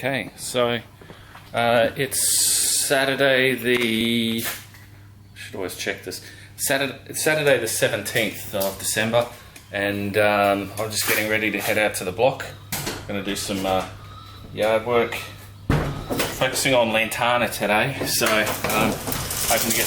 Okay, so it's Saturday the... should always check this. It's Saturday the 17th of December, and I'm just getting ready to head out to the block. I'm going to do some yard work, focusing on lantana today, so hoping to get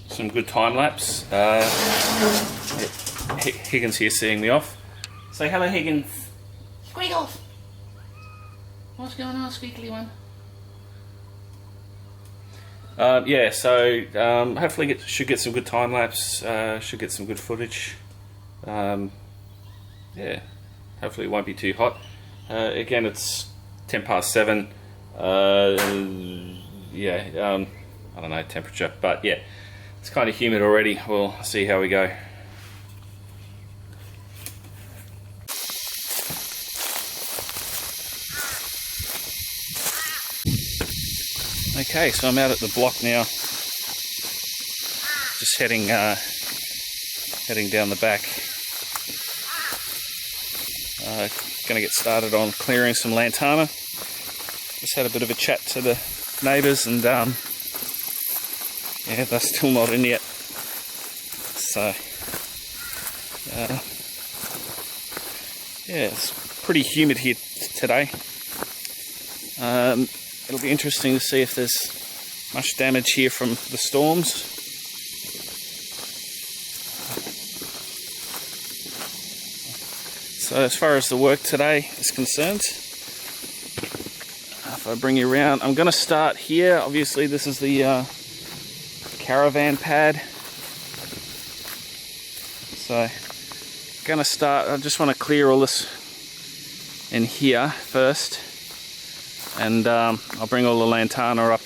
some good time lapse. Higgins here seeing me off. Say hello, Higgins. Squiggles! What's going on, squiggly one? Yeah, so hopefully should get some good time lapse, should get some good footage. Yeah, hopefully it won't be too hot. Again, it's 10 past 7. Yeah, I don't know temperature, but yeah, it's kind of humid already. We'll see how we go. Okay, so I'm out at the block now, just heading down the back. Going to get started on clearing some lantana. Just had a bit of a chat to the neighbours, and yeah, they're still not in yet. So yeah, it's pretty humid here today. It'll be interesting to see if there's much damage here from the storms. So as far as the work today is concerned, if I bring you around, I'm going to start here. Obviously this is the caravan pad. So going to start, I just want to clear all this in here first. And I'll bring all the lantana up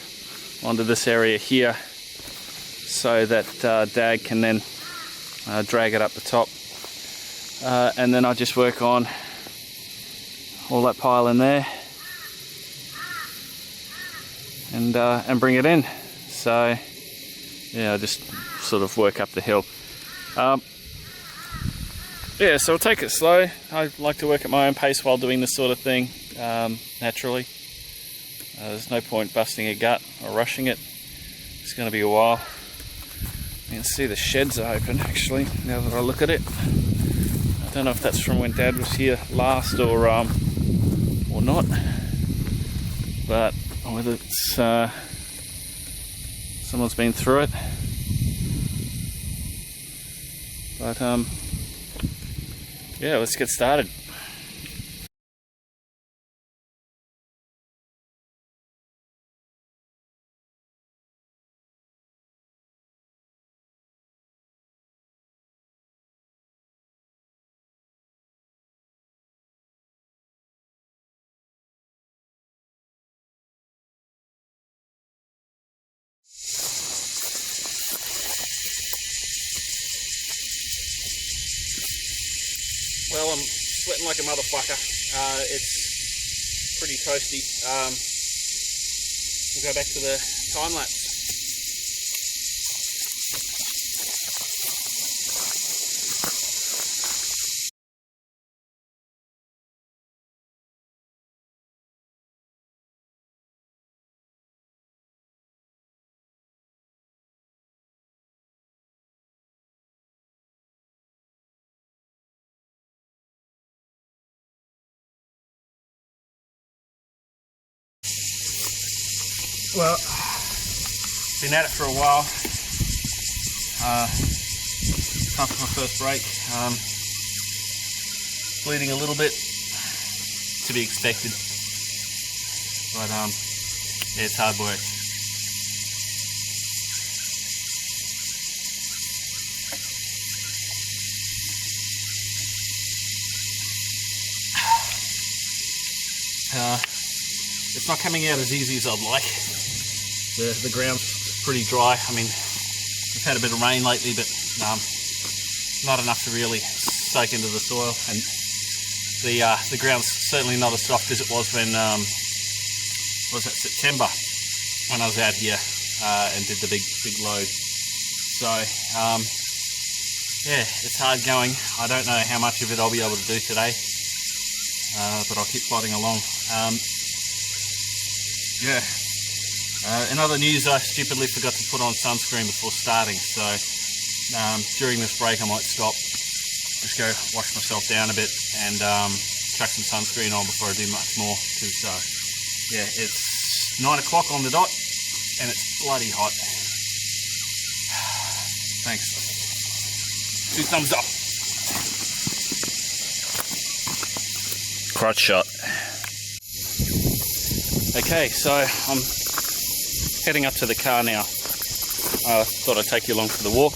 onto this area here so that Dad can then drag it up the top. And then I'll just work on all that pile in there and bring it in. So yeah, I'll just sort of work up the hill. Yeah, so I'll take it slow. I like to work at my own pace while doing this sort of thing, naturally. There's no point busting a gut or rushing it. It's going to be a while. You can see the sheds are open actually, now that I look at it. I don't know if that's from when Dad was here last or not. But whether it's someone's been through it. But yeah, let's get started. Well, I'm sweating like a motherfucker. It's pretty toasty. We'll go back to the time lapse. Well, been at it for a while. Time for my first break. Bleeding a little bit, to be expected. But yeah, it's hard work. It's not coming out as easy as I'd like. The ground's pretty dry. I mean, we've had a bit of rain lately, but not enough to really soak into the soil. And the ground's certainly not as soft as it was when was it September when I was out here and did the big load. So yeah, it's hard going. I don't know how much of it I'll be able to do today. but I'll keep plodding along. Yeah. In other news, I stupidly forgot to put on sunscreen before starting, so during this break I might stop, just go wash myself down a bit and chuck some sunscreen on before I do much more, because yeah, it's 9 o'clock on the dot and it's bloody hot. Thanks. 2 thumbs up. Crotch shot. Okay, so I'm heading up to the car now. I thought I'd take you along for the walk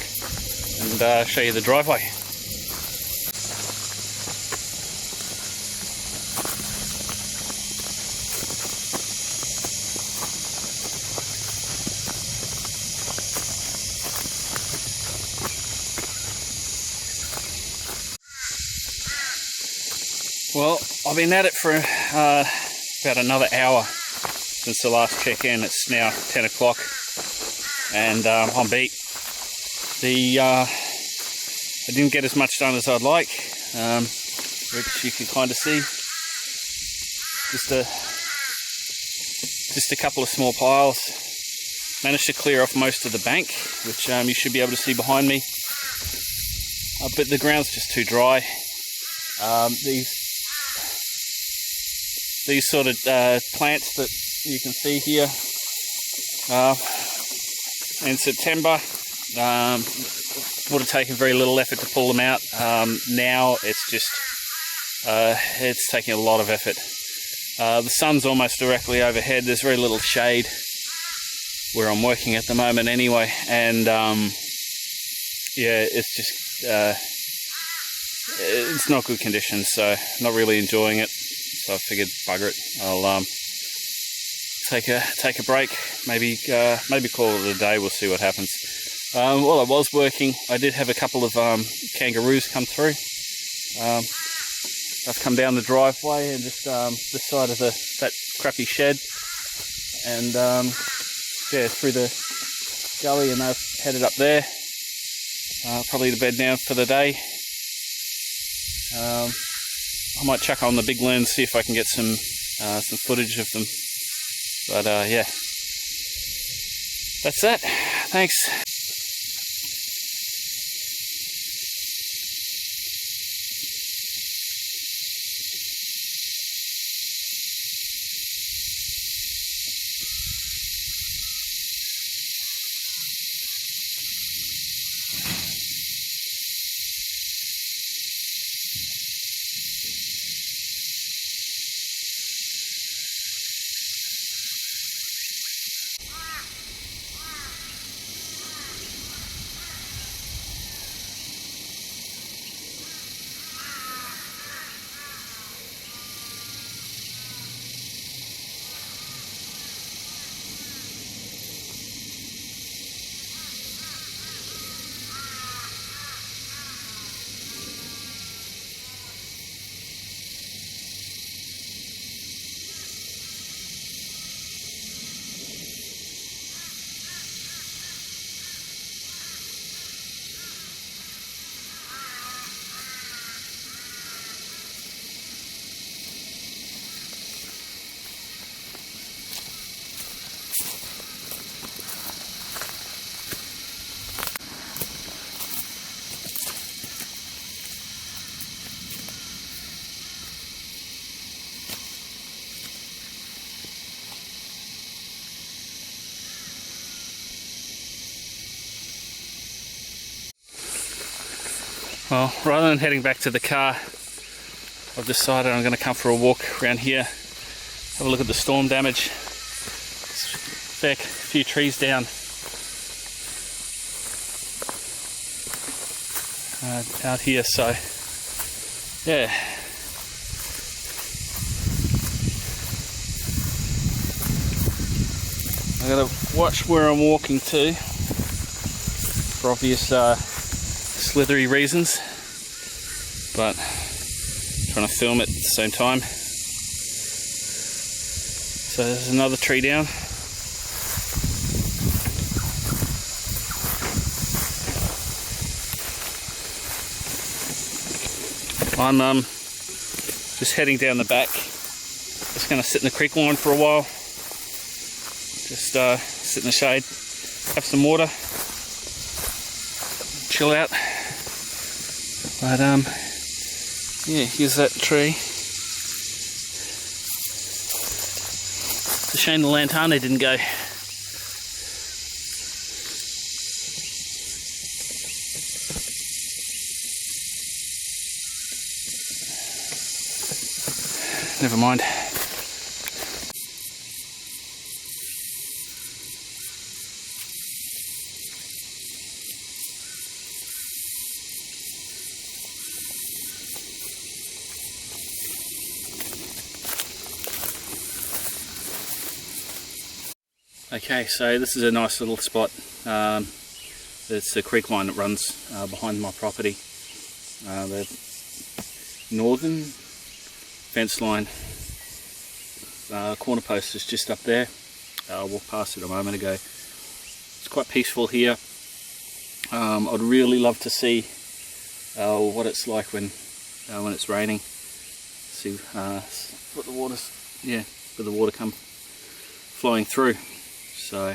and show you the driveway. Well, I've been at it for about another hour since the last check-in. It's now 10 o'clock and I'm beat. I didn't get as much done as I'd like, which you can kind of see. Just a couple of small piles. Managed to clear off most of the bank, which you should be able to see behind me. But the ground's just too dry. These sort of plants that you can see here in September would have taken very little effort to pull them out. Now it's just it's taking a lot of effort. The sun's almost directly overhead. There's very little shade where I'm working at the moment anyway, and yeah, it's just it's not good conditions, so not really enjoying it. So I figured, bugger it, I'll take a break, maybe call it a day. We'll see what happens. While I was working, I did have a couple of kangaroos come through. I've come down the driveway and just this side of that crappy shed, and yeah, through the gully, and they've headed up there, probably to bed now for the day. I might chuck on the big lens, see if I can get some footage of them. But yeah, that's that. Thanks. Well, rather than heading back to the car, I've decided I'm going to come for a walk around here, have a look at the storm damage. There's a few trees down out here, so yeah. I gotta watch where I'm walking to for obvious slithery reasons, but trying to film it at the same time. So there's another tree down. I'm Just heading down the back. Just going to sit in the creek line for a while. Just sit in the shade, have some water, chill out. But yeah, here's that tree. It's a shame the lantana didn't go. Never mind. Okay, so this is a nice little spot. It's a creek line that runs behind my property. The northern fence line corner post is just up there. I walked past it a moment ago. It's quite peaceful here. I'd really love to see what it's like when it's raining. See what the water's, yeah, with the water come flowing through. So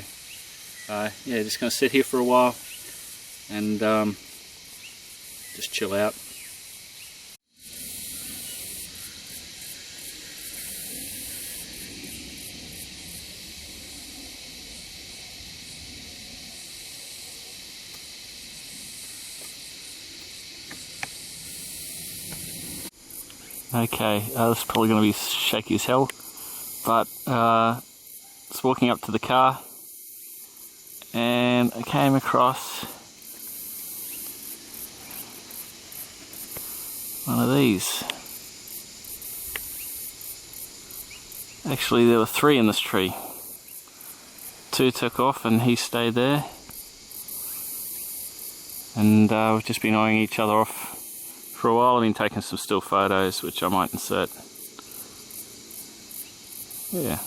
yeah, just going to sit here for a while and just chill out. Okay, this is probably going to be shaky as hell, but just walking up to the car and I came across one of these. Actually, there were 3 in this tree. 2 took off and he stayed there, and we've just been eyeing each other off for a while. I've been taking some still photos which I might insert. Yeah.